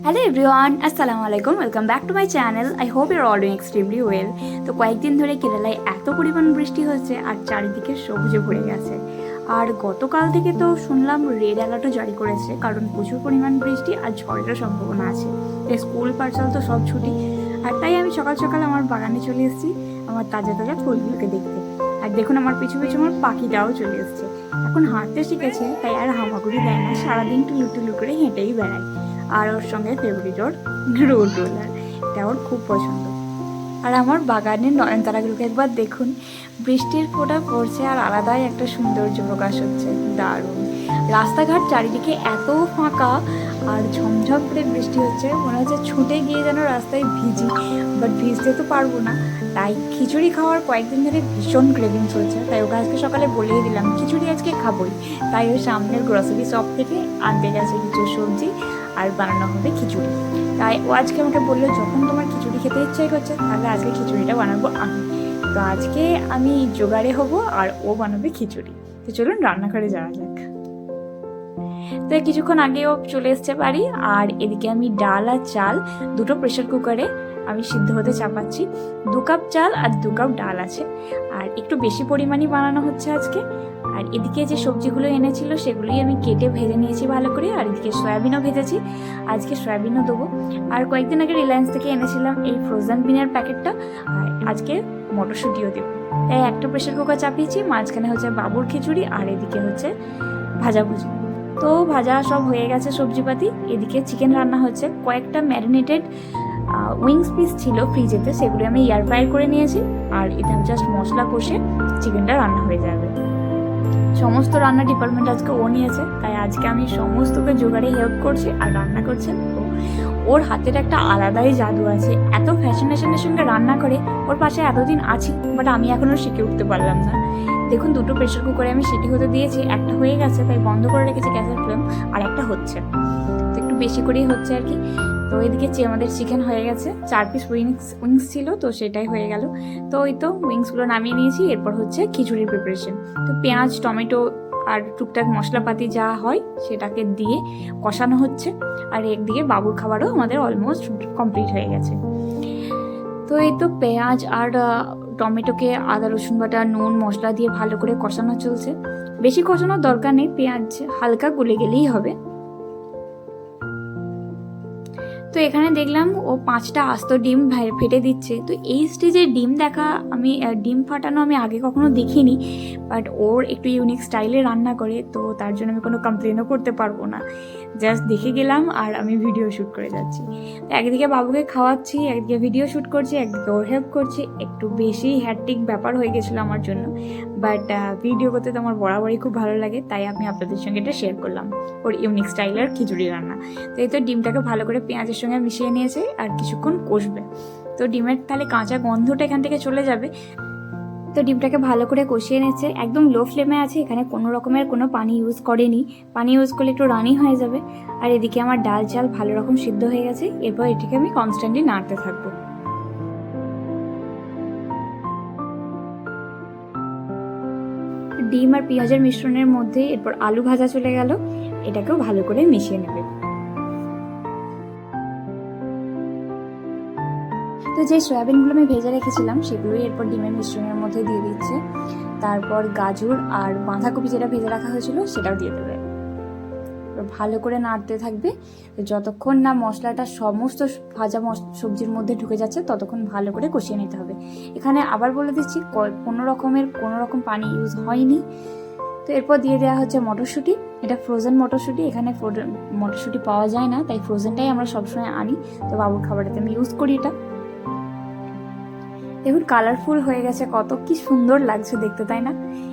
Hello everyone, আসসালামু আলাইকুম। Welcome back to my channel. I hope your all doing extremely well. তো কয়েকদিন ধরে কেরালায় এত পরিমাণ বৃষ্টি হচ্ছে আর চারিদিকে সবুজে ভরে গেছে। আর গতকাল থেকে তো শুনলাম রেড অ্যালার্টও জারি করেছে, কারণ প্রচুর পরিমাণ বৃষ্টি আর ঝড়েরও সম্ভাবনা আছে। স্কুল পাঠশালা তো সব ছুটি। আর তাই আমি সকাল সকাল আমার বাগানে চলে এসেছি আমার তাজা তাজা ফুলগুলোকে দেখতে। আর দেখুন আমার পিছু পিছু আমার পাখিটাও চলে এসছে। এখন হাঁটতে শিখেছে, তাই আর হামাগুড়ি দেয় না, সারাদিন টুলু টুলু করে হেঁটেই বেড়ায়। আর ওর সঙ্গে ফেভারিট ওর রোড রোলার, এটা ওর খুব পছন্দ। আর আমার বাগানের নয়নতারাগুলোকে একবার দেখুন, বৃষ্টির ফোঁটা পড়ছে আর আলাদাই একটা সৌন্দর্য প্রকাশ হচ্ছে, দারুণ। রাস্তাঘাট চারিদিকে এত ফাঁকা আর ঝমঝম করে বৃষ্টি হচ্ছে, মনে হচ্ছে ছুটে গিয়ে যেন রাস্তায় ভিজি, বাট ভিজতে তো পারবো না। তাই খিচুড়ি খাওয়ার কয়েকদিন ধরে ভীষণ ক্রেভিংস হচ্ছে, তাই ওকে আজকে সকালে বলেই দিলাম খিচুড়ি আজকে খাবোই। তাই ওই সামনের গ্রসারি শপ থেকে আনতে গেছে কিছু সবজি আর বানানো হবে খিচুড়ি। তাই ও আজকে আমাকে বললো, যখন তোমার খিচুড়ি খেতে ইচ্ছাই করছে তাহলে আজকে খিচুড়িটা বানাবো আমি। তো আজকে আমি জোগাড়ে হব আর ও বানাবে খিচুড়ি। তো চলুন রান্নাঘরে যাওয়া যাক। তো কিছুক্ষণ আগেও চলে এসছে বাড়ি। আর এদিকে আমি ডাল আর চাল দুটো প্রেশার কুকারে আমি সিদ্ধ হতে চাপাচ্ছি। 2 কাপ চাল আর 2 কাপ ডাল আছে, আর একটু বেশি পরিমাণই বানানো হচ্ছে আজকে। আর এদিকে যে সবজিগুলো এনেছিল সেগুলোই আমি কেটে ভেজে নিয়েছি ভালো করে। আর এদিকে সয়াবিনও ভেজেছি, আজকে সয়াবিনও দেবো। আর কয়েকদিন আগে রিলায়েন্স থেকে এনেছিলাম এই ফ্রোজেন বিনের প্যাকেটটা, আর আজকে মটরশুঁটিও দেবো। তাই একটা প্রেশার কুকার চাপিয়েছি, মাঝখানে হচ্ছে বাবুর খিচুড়ি আর এদিকে হচ্ছে ভাজাভুজি। তো ভাজা সব হয়ে গেছে সবজিপাতি। এদিকে চিকেন রান্না হচ্ছে। কয়েকটা ম্যারিনেটেড উইংস পিস ছিল ফ্রিজেতে, সেগুলো আমি এয়ার ফ্রাই করে নিয়েছি। আর এটা জাস্ট মশলা কষে চিকেনটা রান্না হয়ে যাবে। সমস্ত রান্না ডিপার্টমেন্ট আজকে ও নিয়েছে, তাই আজকে আমি সমস্তকে জোগাড়ে হেল্প করছি আর রান্না করছে ও। ওর হাতের একটা আলাদাই জাদু আছে, এত ফ্যাশনেশনের সঙ্গে রান্না করে। ওর পাশে এতদিন আছি, বাট আমি এখনো শিখে উঠতে পারলাম না। দেখুন দুটো প্রেশার কুকারে আমি সিটি হতে দিয়েছি, একটা হয়ে গেছে তাই বন্ধ করে রেখেছি গ্যাসের ফ্লেম, আর একটা হচ্ছে, তো একটু বেশি করেই হচ্ছে আর কি। তো এদিকে আমাদের চিকেন হয়ে গেছে, 4 পিস উইংস ছিল, তো সেটাই হয়ে গেল। তো ওই তো উইংসগুলো নামিয়ে নিয়েছি। এরপর হচ্ছে খিচুড়ির প্রিপারেশন। তো পেঁয়াজ, টমেটো আর টুকটাক মশলাপাতি যা হয় সেটাকে দিয়ে কষানো হচ্ছে। আর একদিকে বাবুর খাবারও আমাদের অলমোস্ট কমপ্লিট হয়ে গেছে। তো এই তো পেঁয়াজ আর টমেটোকে আদা রসুন বাটা নুন মশলা দিয়ে ভালো করে কষানো চলছে। বেশি কষানোর দরকার নেই, পেঁয়াজ হালকা গলে গেলেই হবে। তো এখানে দেখলাম ও 5টা আস্ত ডিম ফেটে দিচ্ছে। তো এই স্টেজে ডিম ফাটানো আমি আগে কখনো দেখিনি, বাট ওর একটু ইউনিক স্টাইলে রান্না করে, তো তার জন্য আমি কোনো কমপ্লেনও করতে পারবো না। জাস্ট দেখে গেলাম আর আমি ভিডিও শ্যুট করে যাচ্ছি। তো একদিকে বাবুকে খাওয়াচ্ছি, একদিকে ভিডিও শ্যুট করছি, একদিকে ওর হেল্প করছি। একটু বেশি হ্যাট্রিক ব্যাপার হয়ে গেছিলো আমার জন্য, বাট ভিডিও করতে তো আমার বরাবরই খুব ভালো লাগে, তাই আমি আপনাদের সঙ্গে এটা শেয়ার করলাম ওর ইউনিক স্টাইলের খিচুড়ি রান্না। তো এই তো ডিমটাকে ভালো করে পেঁয়াজের সঙ্গে মিশিয়ে নিয়েছে আর কিছুক্ষণ কষবে। তো ডিমের তাহলে কাঁচা গন্ধটা এখান থেকে চলে যাবে। তো ডিমটাকে ভালো করে কষিয়ে নিচ্ছে, একদম লো ফ্লেমে আছে, এখানে কোনো রকমের কোনো পানি ইউজ করেনি। পানি ইউজ করলে একটু রানি হয়ে যাবে। আর এদিকে আমার ডাল চাল ভালো রকম সিদ্ধ হয়ে গেছে। এরপর এটিকে আমি কনস্ট্যান্টলি নাড়তে থাকবো। ডিম আর পেঁয়াজের মিশ্রণের মধ্যে এরপর আলু ভাজা চলে গেল, এটাকেও ভালো করে মিশিয়ে নেবে। তো যে সয়াবিনগুলো আমি ভেজে রেখেছিলাম সেগুলোই এরপর ডিমের মিশ্রণের মধ্যে দিয়ে দিচ্ছে। তারপর গাজর আর বাঁধাকপি যেটা ভেজে রাখা হয়েছিল সেটাও দিয়ে দেবে। ভালো করে নাড়তে থাকবে যতক্ষণ না মশলাটা সমস্ত ভাজা সবজির মধ্যে ঢুকে যাচ্ছে, ততক্ষণ ভালো করে কষিয়ে নিতে হবে। এখানে আবার বলে দিচ্ছি, কোনো রকম পানি ইউজ হয়নি। তো এরপর দিয়ে দেওয়া হচ্ছে মটরশুঁটি। এটা ফ্রোজেন মটরশুঁটি, এখানে মটরশুঁটি পাওয়া যায় না, তাই ফ্রোজেনটাই আমরা সবসময় আনি। তো বাবুর খাবারটাতে আমি ইউজ করি এটা। দেখুন কালারফুল হয়ে গেছে, কত কি সুন্দর লাগছে দেখতে, তাই না?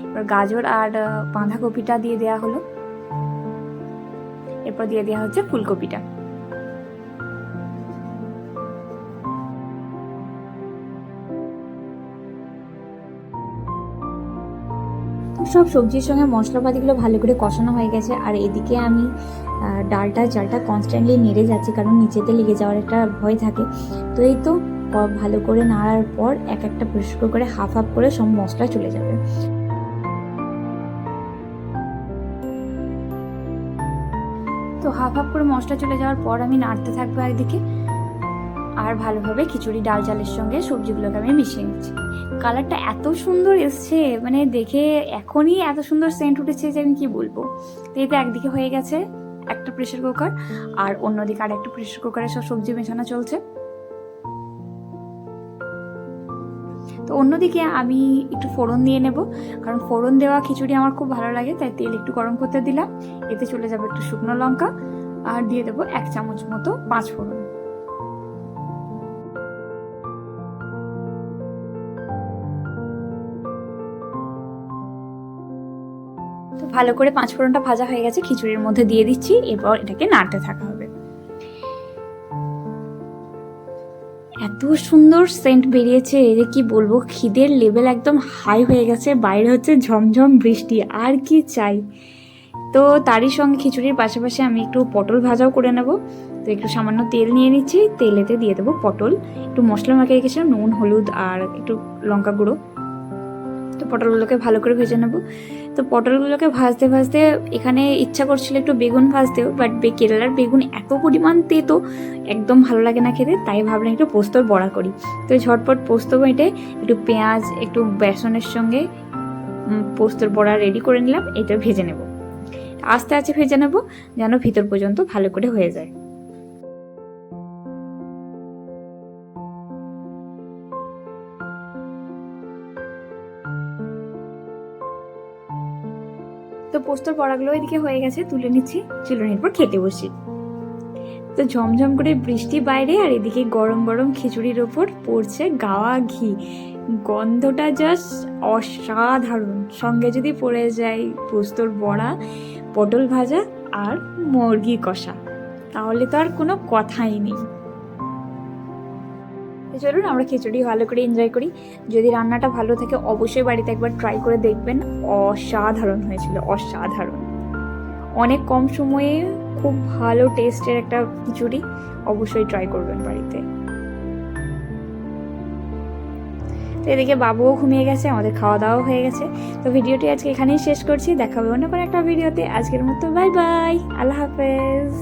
এবার গাজর আর বাঁধাকপিটা দিয়ে দেওয়া হলো, এরপর দিয়ে দেওয়া হচ্ছে ফুলকপিটা। সব সবজির সঙ্গে মশলাপাতিগুলো ভালো করে কষানো হয়ে গেছে। আর এদিকে আমি চালটা কনস্ট্যান্টলি নেড়ে যাচ্ছি, কারণ নিচেতে লেগে যাওয়ার একটা ভয় থাকে। তো এই তো ভালো করে নাড়ার পর একটা প্রেসার কুকারে হাফ করে সব মশলা চলে যাবে। তো হাফ হাফ করে মশলা চলে যাওয়ার পর আমি নাড়তে থাকবো একদিকে, আর ভালোভাবে খিচুড়ি ডাল চালের সঙ্গে সবজিগুলোকে আমি মিশিয়ে নিচ্ছি। কালারটা এত সুন্দর এসছে, মানে দেখে এখনই এত সুন্দর সেন্ট উঠেছে যে আমি কি বলবো। তো এতে একদিকে হয়ে গেছে একটা প্রেশার কুকার, আর অন্যদিকে আর একটা প্রেশার কুকারে সব সবজি মেশানো চলছে। তো অন্যদিকে আমি একটু ফোড়ন দিয়ে নেব, কারণ ফোড়ন দেওয়া খিচুড়ি আমার খুব ভালো লাগে, তাই তেল একটু গরম করতে দিলাম। এতে চলে যাবে একটু শুকনো লঙ্কা, আর দিয়ে দেবো 1 চামচ মতো 5 ফোড়ন। তো ভালো করে 5 ফোড়নটা ভাজা হয়ে গেছে, খিচুড়ির মধ্যে দিয়ে দিচ্ছি। এরপর এটাকে নাড়তে থাকা হবে। এত সুন্দর সেন্ট বেরিয়েছে যে কি বলবো, খিদের লেভেল একদম হাই হয়ে গেছে। বাইরে হচ্ছে ঝমঝম বৃষ্টি, আর কি চাই। তো তারই সঙ্গে খিচুড়ির পাশাপাশি আমি একটু পটল ভাজাও করে নেব। তো একটু সামান্য তেল নিয়ে নিচ্ছি, তেলেতে দিয়ে দেবো পটল। একটু মশলা মাখিয়ে রেখেছিলাম, নুন, হলুদ আর একটু লঙ্কা গুঁড়ো। তো পটলগুলোকে ভালো করে ভেজে নেব। তো পটলগুলোকে ভাজতে ভাজতে এখানে ইচ্ছা করছিল একটু বেগুন ভাজতেও, বাট কেরালার বেগুন এত পরিমাণ তেতো একদম ভালো লাগে না খেতে, তাই ভাবলাম একটু পোস্তর বড়া করি। তো ঝটপট পোস্ত বেটে একটু পেঁয়াজ একটু বেসনের সঙ্গে পোস্তর বড়া রেডি করে নিলাম। এটা ভেজে নেব, আস্তে আস্তে ভেজে নেব যেন ভিতর পর্যন্ত ভালো করে হয়ে যায়। তো পোস্তর বড়াগুলো এদিকে হয়ে গেছে, তুলে নিচ্ছি। চলুন এরপর খেতে বসি। তো ঝমঝম করে বৃষ্টি বাইরে, আর এদিকে গরম গরম খিচুড়ির ওপর পড়ছে গাওয়া ঘি। গন্ধটা জাস্ট অসাধারণ। সঙ্গে যদি পড়ে যায় পোস্তর বড়া, পটল ভাজা আর মুরগি কষা, তাহলে তো আর কোনো কথাই নেই। চলুন আমরা খিচুড়ি ভালো করে এনজয় করি। যদি রান্নাটা ভালো থাকে অবশ্যই বাড়িতে একবার ট্রাই করে দেখবেন। অসাধারণ হয়েছিল, অসাধারণ। অনেক কম সময়ে খুব ভালো টেস্টের একটা খিচুড়ি, অবশ্যই ট্রাই করবেন বাড়িতে। তো এদিকে বাবুও ঘুমিয়ে গেছে, আমাদের খাওয়া দাওয়া হয়ে গেছে। তো ভিডিওটি আজকে এখানেই শেষ করছি, দেখা হবে অন্য কোনো একটা ভিডিওতে। আজকের মতো বাই বাই, আল্লাহ হাফেজ।